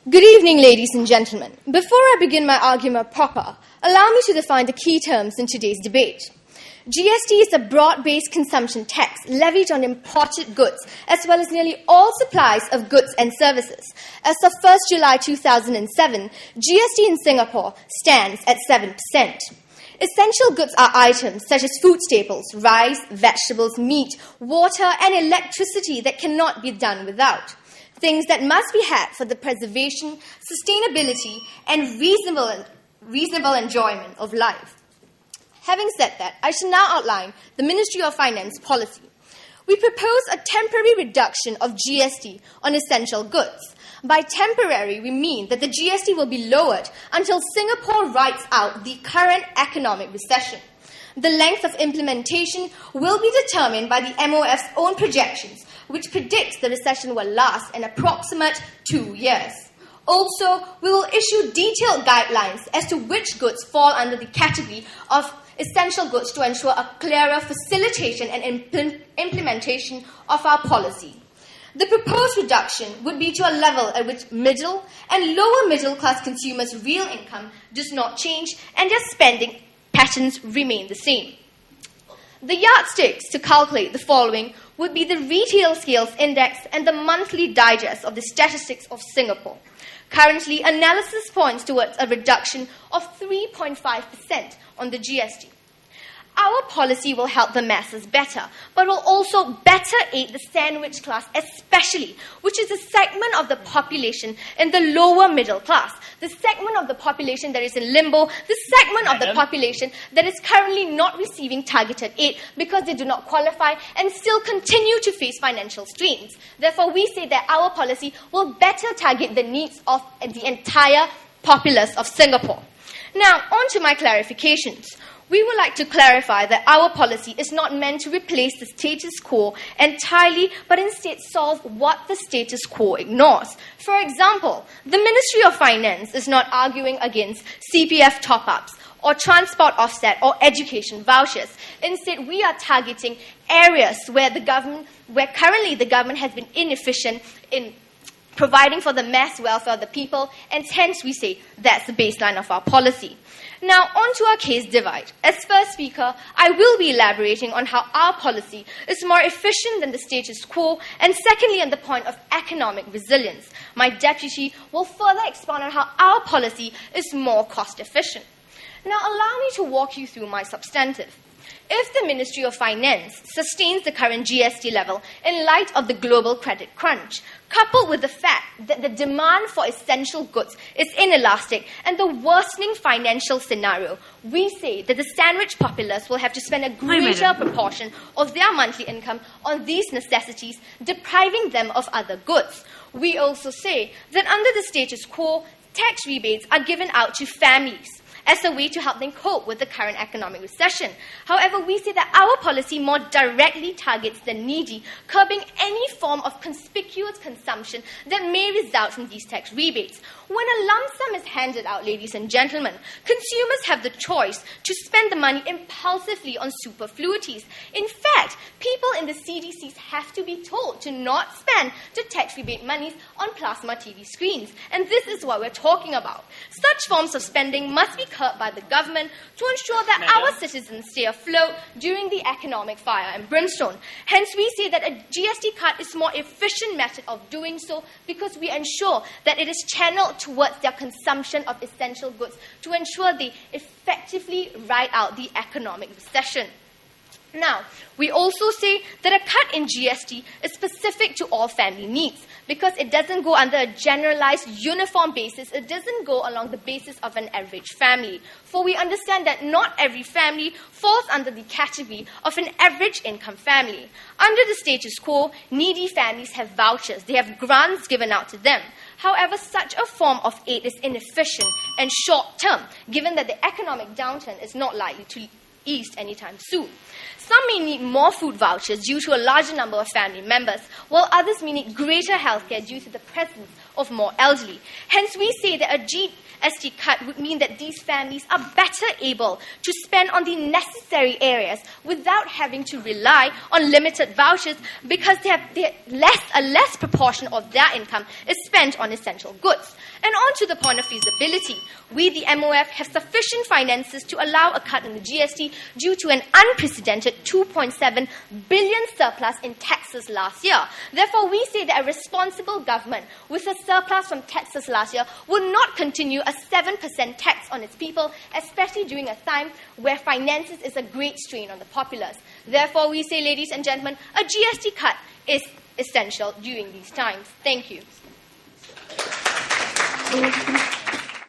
Good evening, ladies and gentlemen. Before I begin my argument proper, allow me to define the key terms in today's debate. GST is a broad-based consumption tax levied on imported goods, as well as nearly all supplies of goods and services. As of 1st July 2007, GST in Singapore stands at 7%. Essential goods are items such as food staples, rice, vegetables, meat, water, and electricity that cannot be done without. Things that must be had for the preservation, sustainability, and reasonable enjoyment of life. Having said that, I shall now outline the Ministry of Finance policy. We propose a temporary reduction of GST on essential goods. By temporary, we mean that the GST will be lowered until Singapore rides out the current economic recession. The length of implementation will be determined by the MOF's own projections, which predicts the recession will last an approximate 2 years. Also, we will issue detailed guidelines as to which goods fall under the category of essential goods to ensure a clearer facilitation and implementation of our policy. The proposed reduction would be to a level at which middle and lower middle class consumers' real income does not change and their spending patterns remain the same. The yardsticks to calculate the following would be the Retail Scales Index and the Monthly Digest of the Statistics of Singapore. Currently, analysis points towards a reduction of 3.5% on the GST. Our policy will help the masses better, but will also better aid the sandwich class especially, which is a segment of the population in the lower middle class, the segment of the population that is in limbo, the segment of the population that is currently not receiving targeted aid because they do not qualify and still continue to face financial strains. Therefore, we say that our policy will better target the needs of the entire populace of Singapore. Now, on to my clarifications. We would like to clarify that our policy is not meant to replace the status quo entirely, but instead solve what the status quo ignores. For example, the Ministry of Finance is not arguing against CPF top-ups or transport offset or education vouchers. Instead, we are targeting areas where currently the government has been inefficient in providing for the mass welfare of the people, and hence we say that's the baseline of our policy. Now, on to our case divide. As first speaker, I will be elaborating on how our policy is more efficient than the status quo, and secondly, on the point of economic resilience. My deputy will further expand on how our policy is more cost efficient. Now, allow me to walk you through my substantive. If the Ministry of Finance sustains the current GST level in light of the global credit crunch, coupled with the fact that the demand for essential goods is inelastic and the worsening financial scenario, we say that the sandwich populace will have to spend a greater proportion of their monthly income on these necessities, depriving them of other goods. We also say that under the status quo, tax rebates are given out to families as a way to help them cope with the current economic recession. However, we say that our policy more directly targets the needy, curbing any form of conspicuous consumption that may result from these tax rebates. When a lump sum is handed out, ladies and gentlemen, consumers have the choice to spend the money impulsively on superfluities. In fact, people in the CDCs have to be told to not spend the tax rebate monies on plasma TV screens. And this is what we're talking about. Such forms of spending must be curbed by the government to ensure that our citizens stay afloat during the economic fire and brimstone. Hence, we say that a GST cut is a more efficient method of doing so because we ensure that it is channeled towards their consumption of essential goods to ensure they effectively ride out the economic recession. Now, we also say that a cut in GST is specific to all family needs because it doesn't go under a generalized, uniform basis. It doesn't go along the basis of an average family. For we understand that not every family falls under the category of an average income family. Under the status quo, needy families have vouchers. They have grants given out to them. However, such a form of aid is inefficient and short-term, given that the economic downturn is not likely to ease anytime soon. Some may need more food vouchers due to a larger number of family members, while others may need greater healthcare due to the presence of more elderly. Hence, we say that a GST cut would mean that these families are better able to spend on the necessary areas without having to rely on limited vouchers, because a less proportion of their income is spent on essential goods. And on to the point of feasibility. We, the MOF, have sufficient finances to allow a cut in the GST due to an unprecedented 2.7 billion surplus in taxes last year. Therefore, we say that a responsible government with a surplus from taxes last year will not continue a 7% tax on its people, especially during a time where finances is a great strain on the populace. Therefore, we say, ladies and gentlemen, a GST cut is essential during these times. Thank you.